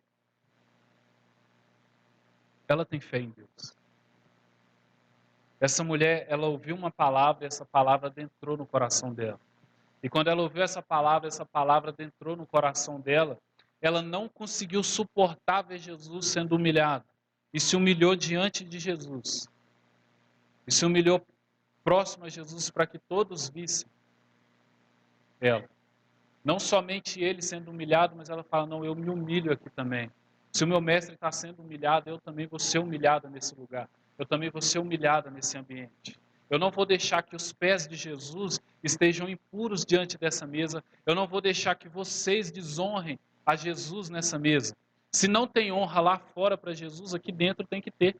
ela tem fé em Deus. Essa mulher, ela ouviu uma palavra e essa palavra adentrou no coração dela. E quando ela ouviu essa palavra adentrou no coração dela, ela não conseguiu suportar ver Jesus sendo humilhado. E se humilhou diante de Jesus. E se humilhou próximo a Jesus para que todos vissem ela. Não somente ele sendo humilhado, mas ela fala, não, eu me humilho aqui também. Se o meu mestre está sendo humilhado, eu também vou ser humilhada nesse lugar. Eu também vou ser humilhada nesse ambiente. Eu não vou deixar que os pés de Jesus estejam impuros diante dessa mesa. Eu não vou deixar que vocês desonrem a Jesus nessa mesa. Se não tem honra lá fora para Jesus, aqui dentro tem que ter.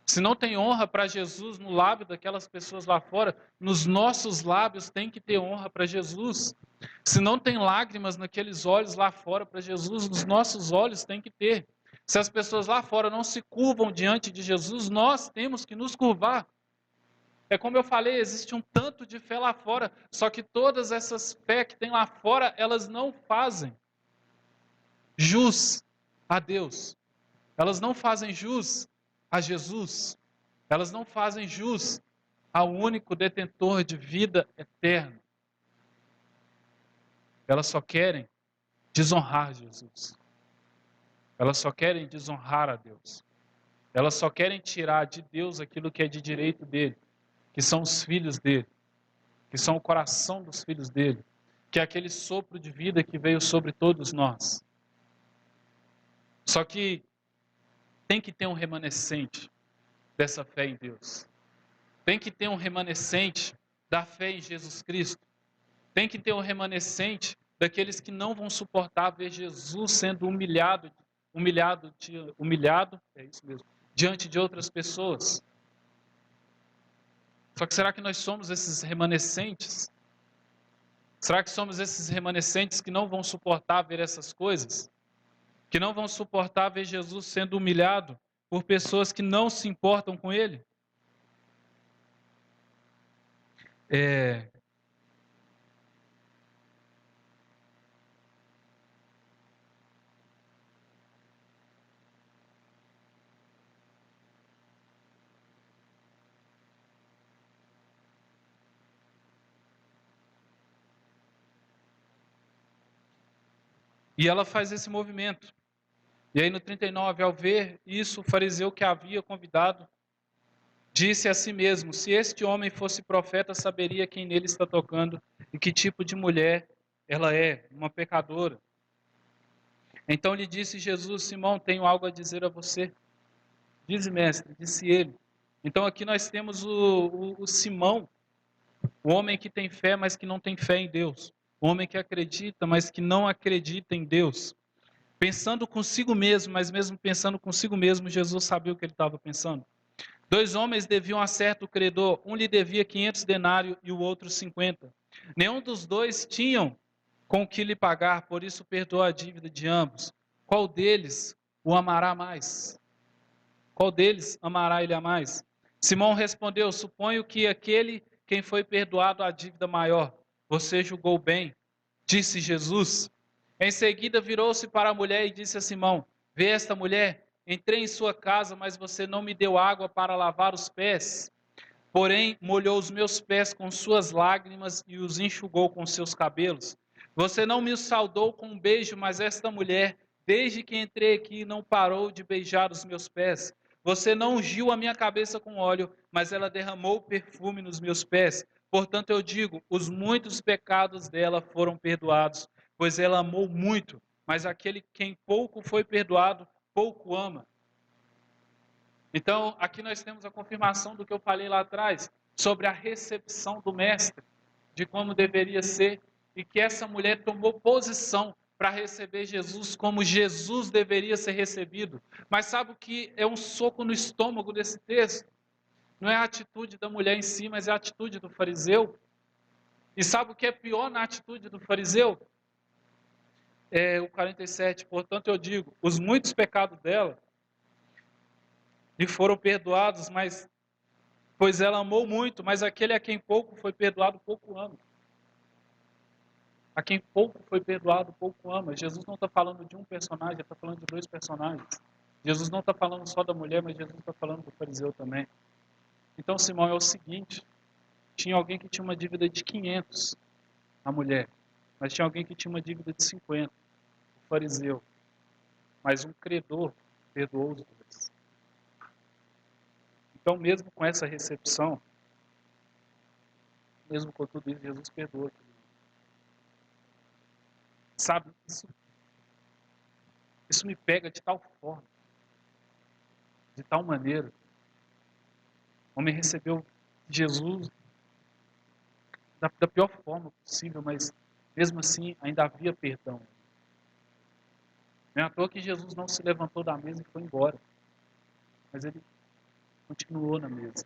Se não tem honra para Jesus no lábio daquelas pessoas lá fora, nos nossos lábios tem que ter honra para Jesus. Se não tem lágrimas naqueles olhos lá fora para Jesus, nos nossos olhos tem que ter. Se as pessoas lá fora não se curvam diante de Jesus, nós temos que nos curvar. É como eu falei, existe um tanto de fé lá fora, só que todas essas fé que tem lá fora, elas não fazem jus a Deus. Elas não fazem jus a Jesus. Elas não fazem jus ao único detentor de vida eterna. Elas só querem desonrar Jesus. Elas só querem desonrar a Deus. Elas só querem tirar de Deus aquilo que é de direito dele, que são os filhos dele, que são o coração dos filhos dele, que é aquele sopro de vida que veio sobre todos nós. Só que tem que ter um remanescente dessa fé em Deus. Tem que ter um remanescente da fé em Jesus Cristo. Tem que ter um remanescente daqueles que não vão suportar ver Jesus sendo humilhado humilhado, é isso mesmo, diante de outras pessoas. Só que será que nós somos esses remanescentes? Será que somos esses remanescentes que não vão suportar ver essas coisas? Que não vão suportar ver Jesus sendo humilhado por pessoas que não se importam com ele? É, e ela faz esse movimento. E aí no 39, ao ver isso, o fariseu que a havia convidado disse a si mesmo: se este homem fosse profeta, saberia quem nele está tocando e que tipo de mulher ela é, uma pecadora. Então lhe disse Jesus: Simão, tenho algo a dizer a você. Dize, mestre, disse ele. Então aqui nós temos o Simão, o homem que tem fé, mas que não tem fé em Deus. O homem que acredita, mas que não acredita em Deus. Pensando consigo mesmo, mas mesmo pensando consigo mesmo, Jesus sabia o que ele estava pensando. 2 homens deviam a certo credor, um lhe devia 500 denários e o outro 50. Nenhum dos dois tinham com que lhe pagar, por isso perdoou a dívida de ambos. Qual deles o amará mais? Qual deles amará ele a mais? Simão respondeu: suponho que aquele quem foi perdoado a dívida maior. Você julgou bem, disse Jesus. Em seguida virou-se para a mulher e disse a Simão: vê esta mulher? Entrei em sua casa, mas você não me deu água para lavar os pés. Porém, molhou os meus pés com suas lágrimas e os enxugou com seus cabelos. Você não me saudou com um beijo, mas esta mulher, desde que entrei aqui, não parou de beijar os meus pés. Você não ungiu a minha cabeça com óleo, mas ela derramou perfume nos meus pés. Portanto, eu digo: os muitos pecados dela foram perdoados, pois ela amou muito. Mas aquele quem pouco foi perdoado, pouco ama. Então, aqui nós temos a confirmação do que eu falei lá atrás, sobre a recepção do mestre, de como deveria ser, e que essa mulher tomou posição para receber Jesus como Jesus deveria ser recebido. Mas sabe o que é um soco no estômago desse texto? Não é a atitude da mulher em si, mas é a atitude do fariseu. E sabe o que é pior na atitude do fariseu? É o 47. Portanto, eu digo, os muitos pecados dela lhe foram perdoados, mas pois ela amou muito, mas aquele a quem pouco foi perdoado, pouco ama. A quem pouco foi perdoado, pouco ama. Jesus não está falando de um personagem, ele está falando de 2 personagens. Jesus não está falando só da mulher, mas Jesus está falando do fariseu também. Então, Simão, é o seguinte: tinha alguém que tinha uma dívida de 500, a mulher, mas tinha alguém que tinha uma dívida de 50, o fariseu. Mas um credor perdoou os 2. Então, mesmo com essa recepção, mesmo com tudo isso, Jesus perdoa. Sabe, isso me pega de tal forma, de tal maneira. O homem recebeu Jesus da pior forma possível, mas mesmo assim ainda havia perdão. Não é à toa que Jesus não se levantou da mesa e foi embora, mas ele continuou na mesa,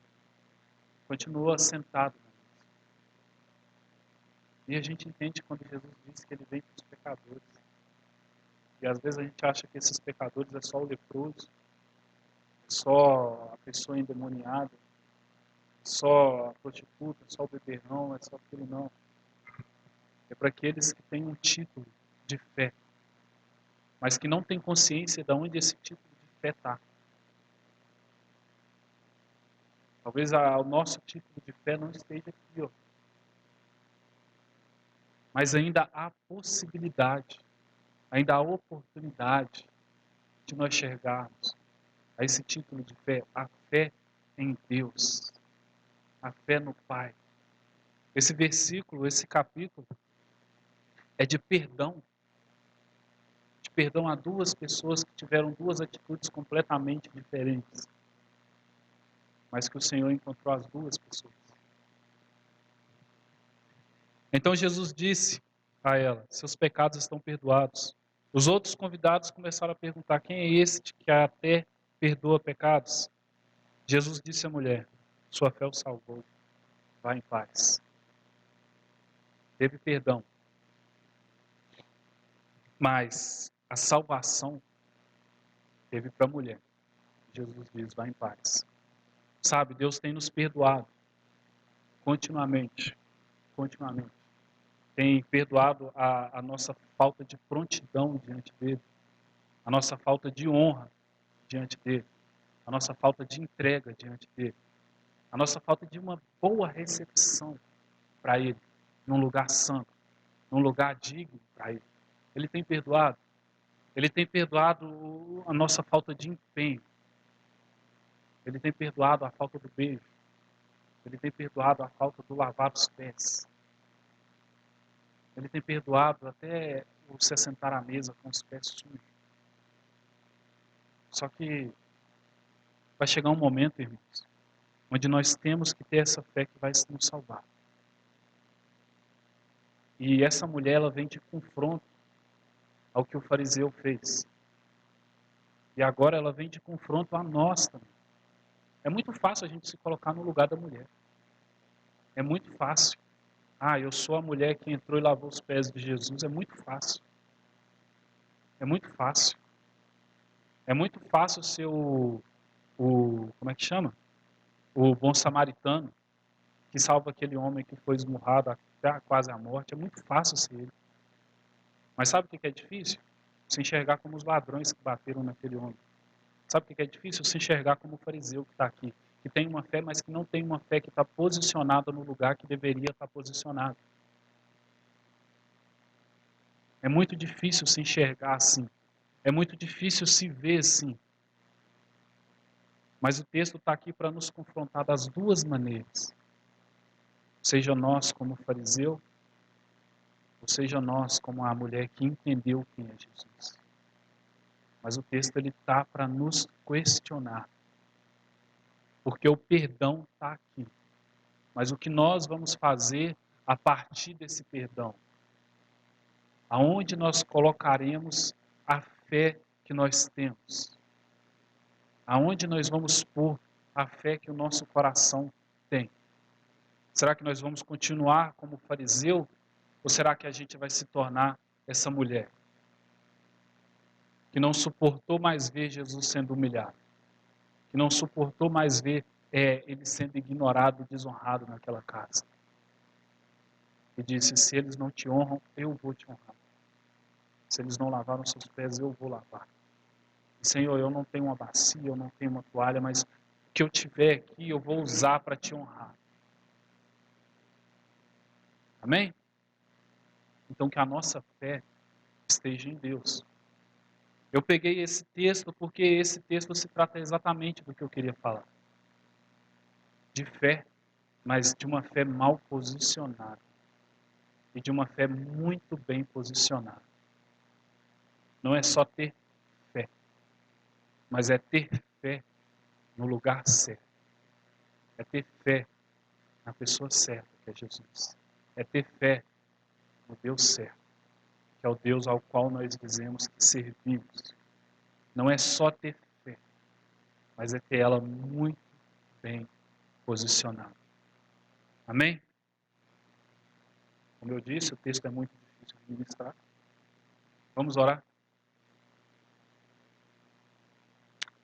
continuou sentado na mesa. E a gente entende quando Jesus diz que ele vem para os pecadores. E às vezes a gente acha que esses pecadores é só o leproso, é só a pessoa endemoniada, só a prostituta, só o beberrão, é só aquilo. Não. É para aqueles que têm um título de fé, mas que não têm consciência de onde esse título de fé está. Talvez o nosso título de fé não esteja aqui, ó. Mas ainda há possibilidade, ainda há oportunidade de nós chegarmos a esse título de fé, a fé em Deus, a fé no Pai. Esse versículo, esse capítulo, é de perdão a 2 pessoas que tiveram 2 atitudes completamente diferentes, mas que o Senhor encontrou as 2 pessoas. Então Jesus disse a ela: seus pecados estão perdoados. Os outros convidados começaram a perguntar: quem é este que até perdoa pecados? Jesus disse à mulher: sua fé o salvou, vá em paz. Teve perdão, mas a salvação teve para a mulher. Jesus diz: vá em paz. Sabe, Deus tem nos perdoado continuamente, continuamente. Tem perdoado a nossa falta de prontidão diante dele, a nossa falta de honra diante dele, a nossa falta de entrega diante dele, a nossa falta de uma boa recepção para ele, num lugar santo, num lugar digno para ele. Ele tem perdoado. Ele tem perdoado a nossa falta de empenho. Ele tem perdoado a falta do beijo. Ele tem perdoado a falta do lavar os pés. Ele tem perdoado até o se assentar à mesa com os pés sujos. Só que vai chegar um momento, irmãos, onde nós temos que ter essa fé que vai nos salvar. E essa mulher, ela vem de confronto ao que o fariseu fez. E agora ela vem de confronto a nós também. É muito fácil a gente se colocar no lugar da mulher. É muito fácil. Ah, eu sou a mulher que entrou e lavou os pés de Jesus. É muito fácil. É muito fácil. É muito fácil ser como é que chama? O bom samaritano, que salva aquele homem que foi esmurrado até quase à morte. É muito fácil ser ele. Mas sabe o que é difícil? Se enxergar como os ladrões que bateram naquele homem. Sabe o que é difícil? Se enxergar como o fariseu que está aqui. Que tem uma fé, mas que não tem uma fé que está posicionada no lugar que deveria estar posicionado. É muito difícil se enxergar assim. É muito difícil se ver assim. Mas o texto está aqui para nos confrontar das duas maneiras. Seja nós como fariseu, ou seja nós como a mulher que entendeu quem é Jesus. Mas o texto ele está para nos questionar. Porque o perdão está aqui. Mas o que nós vamos fazer a partir desse perdão? Aonde nós colocaremos a fé que nós temos? Aonde nós vamos pôr a fé que o nosso coração tem? Será que nós vamos continuar como fariseu? Ou será que a gente vai se tornar essa mulher que não suportou mais ver Jesus sendo humilhado? Que não suportou mais ver ele sendo ignorado e desonrado naquela casa? E disse: se eles não te honram, eu vou te honrar. Se eles não lavaram seus pés, eu vou lavar. Senhor, eu não tenho uma bacia, eu não tenho uma toalha, mas o que eu tiver aqui, eu vou usar para te honrar. Amém? Então que a nossa fé esteja em Deus. Eu peguei esse texto porque esse texto se trata exatamente do que eu queria falar. De fé, mas de uma fé mal posicionada. E de uma fé muito bem posicionada. Não é só ter fé, mas é ter fé no lugar certo. É ter fé na pessoa certa, que é Jesus. É ter fé no Deus certo, que é o Deus ao qual nós dizemos que servimos. Não é só ter fé, mas é ter ela muito bem posicionada. Amém? Como eu disse, o texto é muito difícil de ministrar. Vamos orar?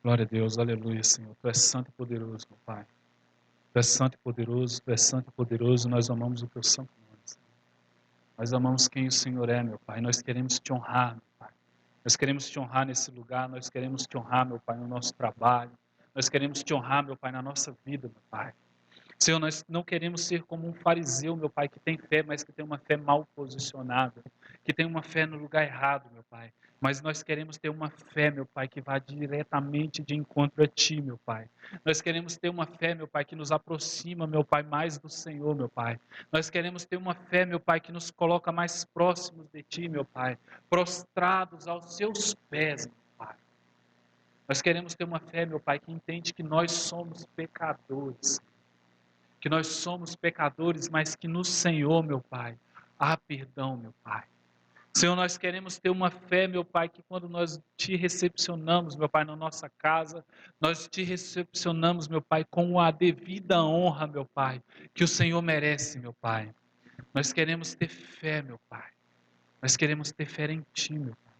Glória a Deus, aleluia, Senhor. Tu és santo e poderoso, meu Pai. Tu és santo e poderoso, Tu és santo e poderoso, nós amamos o Teu santo nome, Senhor. Nós amamos quem o Senhor é, meu Pai. Nós queremos Te honrar, meu Pai. Nós queremos Te honrar nesse lugar, nós queremos Te honrar, meu Pai, no nosso trabalho. Nós queremos Te honrar, meu Pai, na nossa vida, meu Pai. Senhor, nós não queremos ser como um fariseu, meu Pai, que tem fé, mas que tem uma fé mal posicionada, que tem uma fé no lugar errado, meu Pai. Mas nós queremos ter uma fé, meu Pai, que vá diretamente de encontro a Ti, meu Pai. Nós queremos ter uma fé, meu Pai, que nos aproxima, meu Pai, mais do Senhor, meu Pai. Nós queremos ter uma fé, meu Pai, que nos coloca mais próximos de Ti, meu Pai, prostrados aos Seus pés, meu Pai. Nós queremos ter uma fé, meu Pai, que entende que nós somos pecadores, que nós somos pecadores, mas que no Senhor, meu Pai, há perdão, meu Pai. Senhor, nós queremos ter uma fé, meu Pai, que quando nós te recepcionamos, meu Pai, na nossa casa, nós te recepcionamos, meu Pai, com a devida honra, meu Pai, que o Senhor merece, meu Pai. Nós queremos ter fé, meu Pai. Nós queremos ter fé em Ti, meu Pai.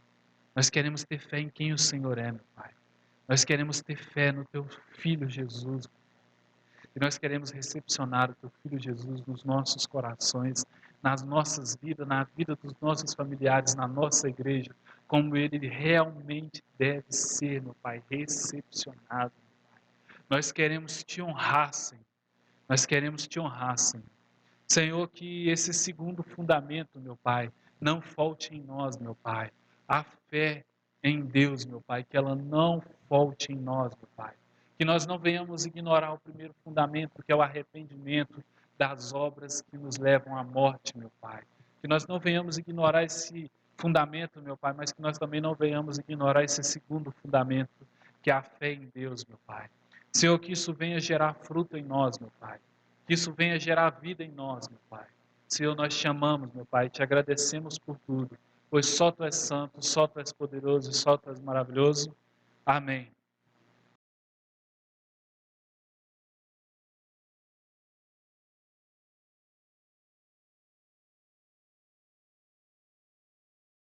Nós queremos ter fé em quem o Senhor é, meu Pai. Nós queremos ter fé no Teu Filho Jesus. E nós queremos recepcionar o Teu Filho Jesus nos nossos corações, nas nossas vidas, na vida dos nossos familiares, na nossa igreja, como Ele realmente deve ser, meu Pai, recepcionado. Nós queremos Te honrar, Senhor. Nós queremos Te honrar, Senhor. Senhor, que esse segundo fundamento, meu Pai, não falte em nós, meu Pai. A fé em Deus, meu Pai, que ela não falte em nós, meu Pai. Que nós não venhamos ignorar o primeiro fundamento, que é o arrependimento das obras que nos levam à morte, meu Pai. Que nós não venhamos ignorar esse fundamento, meu Pai, mas que nós também não venhamos ignorar esse segundo fundamento, que é a fé em Deus, meu Pai. Senhor, que isso venha gerar fruto em nós, meu Pai. Que isso venha gerar vida em nós, meu Pai. Senhor, nós te amamos, meu Pai, te agradecemos por tudo, pois só Tu és santo, só Tu és poderoso e só Tu és maravilhoso. Amém.